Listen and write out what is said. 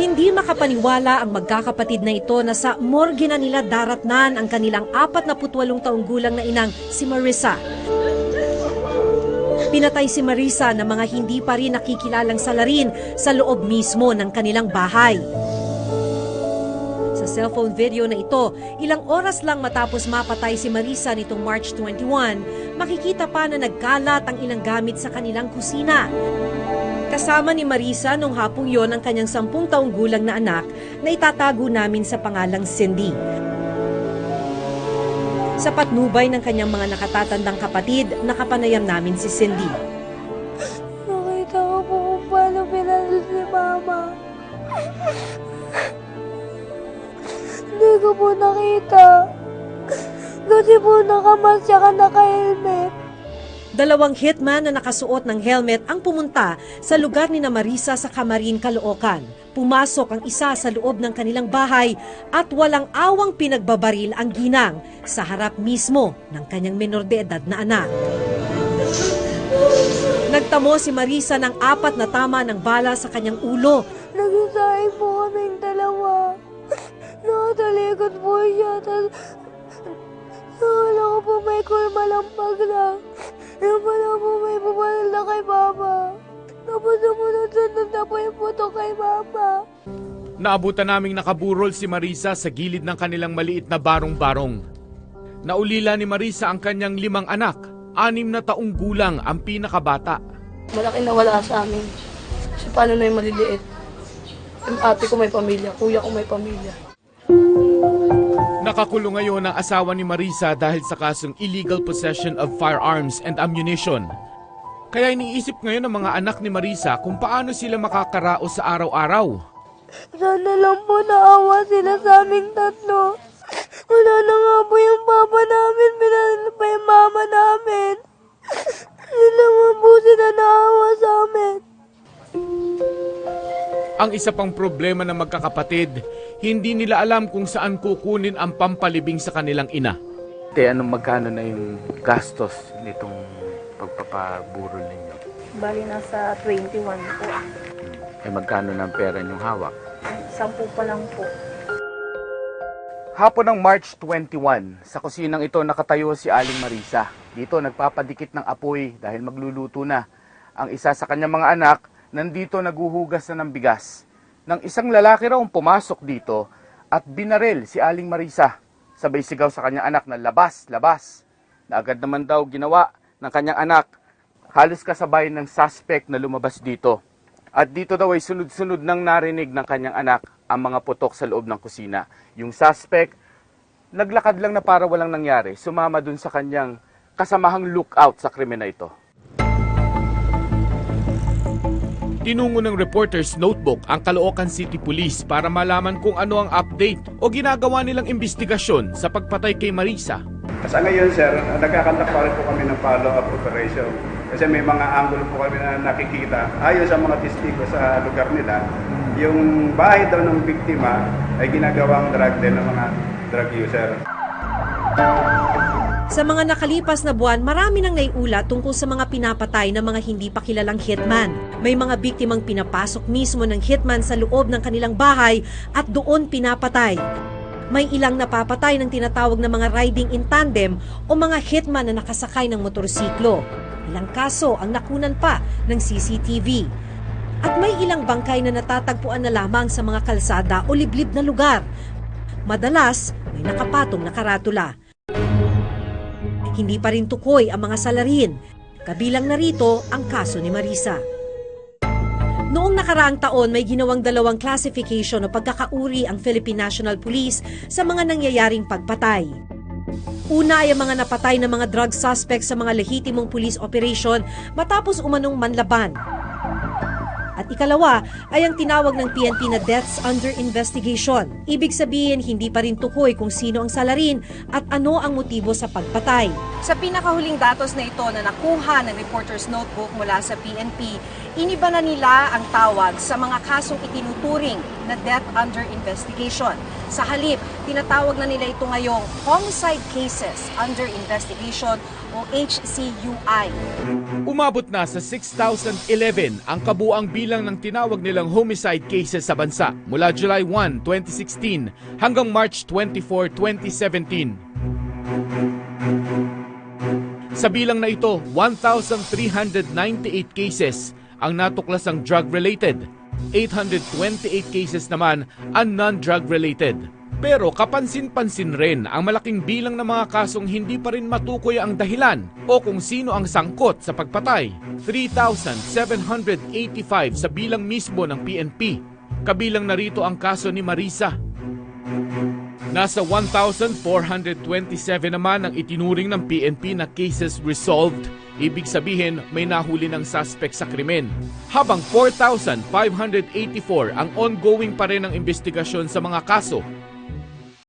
Hindi makapaniwala ang magkakapatid na ito na sa morgue na nila daratnan ang kanilang 48 taong gulang na inang si Marissa. Pinatay si Marissa ng mga hindi pa rin nakikilalang salarin sa loob mismo ng kanilang bahay. Sa cellphone video na ito, ilang oras lang matapos mapatay si Marissa nitong March 21, makikita pa na nagkalat ang ilang gamit sa kanilang kusina. Kasama ni Marissa nung hapong yon ang kanyang 10 taong gulang na anak na itatago namin sa pangalang Cindy. Sa patnubay ng kanyang mga nakatatandang kapatid, nakapanayam namin si Cindy. Nakita ko po kung paano pinalil si Mama. Hindi ko po nakita. Kasi po nakamas siya naka-helmet. 2 hitman na nakasuot ng helmet ang pumunta sa lugar ni Marissa sa Camarin, Caloocan. Pumasok ang isa sa loob ng kanilang bahay at walang awang pinagbabaril ang ginang sa harap mismo ng kanyang menor de edad na anak. Nagtamo si Marissa ng 4 na tama ng bala sa kanyang ulo. Nag-isahin po kaming dalawa. Nakatalikod po siya. Nakala ko po may malampag lang. Yung pala po may pumalal na kay Mama. Tapos sumunod-sunod na po yung puto kay Mama. Naabutan naming nakaburol si Marissa sa gilid ng kanilang maliit na barong-barong. Naulila ni Marissa ang kanyang 5 anak, 6 na taong gulang ang pinakabata. Malaki nawala sa amin. Kasi paano na yung maliliit? Yung ate ko may pamilya, kuya ko may pamilya. Nakakulong ngayon ang asawa ni Marissa dahil sa kasong illegal possession of firearms and ammunition. Kaya iniisip ngayon ng mga anak ni Marissa kung paano sila makakaraos sa araw-araw. Sana lang po naawa sila sa aming tatlo. Wala na nga po yung papa namin, pinalala pa yung mama namin. Hindi naman po sila naawa sa amin. Ang isa pang problema ng magkakapatid, hindi nila alam kung saan kukunin ang pampalibing sa kanilang ina. Magkano na yung gastos nitong pagpapaburol ninyo? Bali nasa 21 po. Magkano na ang pera niyong hawak? 10 pa lang po. Hapon ng March 21, sa kusinang ito nakatayo si Aling Marissa. Dito nagpapadikit ng apoy dahil magluluto na. Ang isa sa kanyang mga anak, nandito naguhugas na ng bigas. Nang isang lalaki raw pumasok dito at binaril si Aling Marissa. Sabay sigaw sa kanyang anak na labas, labas. Na agad naman daw ginawa ng kanyang anak. Halos kasabay ng suspect na lumabas dito. At dito daw ay sunod-sunod nang narinig ng kanyang anak ang mga putok sa loob ng kusina. Yung suspect, naglakad lang na para walang nangyari. Sumama dun sa kanyang kasamahang lookout sa krimen na ito. Tinungo ng reporter's notebook ang Caloocan City Police para malaman kung ano ang update o ginagawa nilang investigasyon sa pagpatay kay Marissa. Sa ngayon, sir, nagkakandak pa rin po kami ng follow-up operation. Kasi may mga angulo po kami na nakikita. Ayon sa mga testigo sa lugar nila, yung bahay daw ng biktima ay ginagawang drug den ng mga drug user. Sa mga nakalipas na buwan, marami nang naiulat tungkol sa mga pinapatay ng mga hindi pa kilalang hitman. May mga biktimang pinapasok mismo ng hitman sa loob ng kanilang bahay at doon pinapatay. May ilang napapatay ng tinatawag na mga riding in tandem o mga hitman na nakasakay ng motorsiklo. Ilang kaso ang nakunan pa ng CCTV. At may ilang bangkay na natatagpuan na lamang sa mga kalsada o liblib na lugar. Madalas, may nakapatong na karatula. Hindi pa rin tukoy ang mga salarin. Kabilang narito ang kaso ni Marissa. Noong nakaraang taon, may ginawang 2 classification o pagkakauri ang Philippine National Police sa mga nangyayaring pagpatay. Una ay ang mga napatay na mga drug suspects sa mga lehitimong police operation matapos umanong manlaban. At ikalawa ay ang tinawag ng PNP na deaths under investigation. Ibig sabihin, hindi pa rin tukoy kung sino ang salarin at ano ang motibo sa pagpatay. Sa pinakahuling datos na ito na nakuha ng reporter's notebook mula sa PNP, Iniba na nila ang tawag sa mga kasong itinuturing na death under investigation. Sa halip, tinatawag na nila ito ngayong homicide cases under investigation o HCUI. Umabot na sa 6,011 ang kabuang bilang ng tinawag nilang homicide cases sa bansa mula July 1, 2016 hanggang March 24, 2017. Sa bilang na ito, 1,398 cases ang natuklasang drug-related, 828 cases naman ang non-drug-related. Pero kapansin-pansin rin ang malaking bilang ng mga kasong hindi pa rin matukoy ang dahilan o kung sino ang sangkot sa pagpatay. 3,785 sa bilang mismo ng PNP. Kabilang narito ang kaso ni Marisa. Nasa 1,427 naman ang itinuring ng PNP na cases resolved. Ibig sabihin, may nahuli ng suspect sa krimen. Habang 4,584 ang ongoing pa rin ang investigasyon sa mga kaso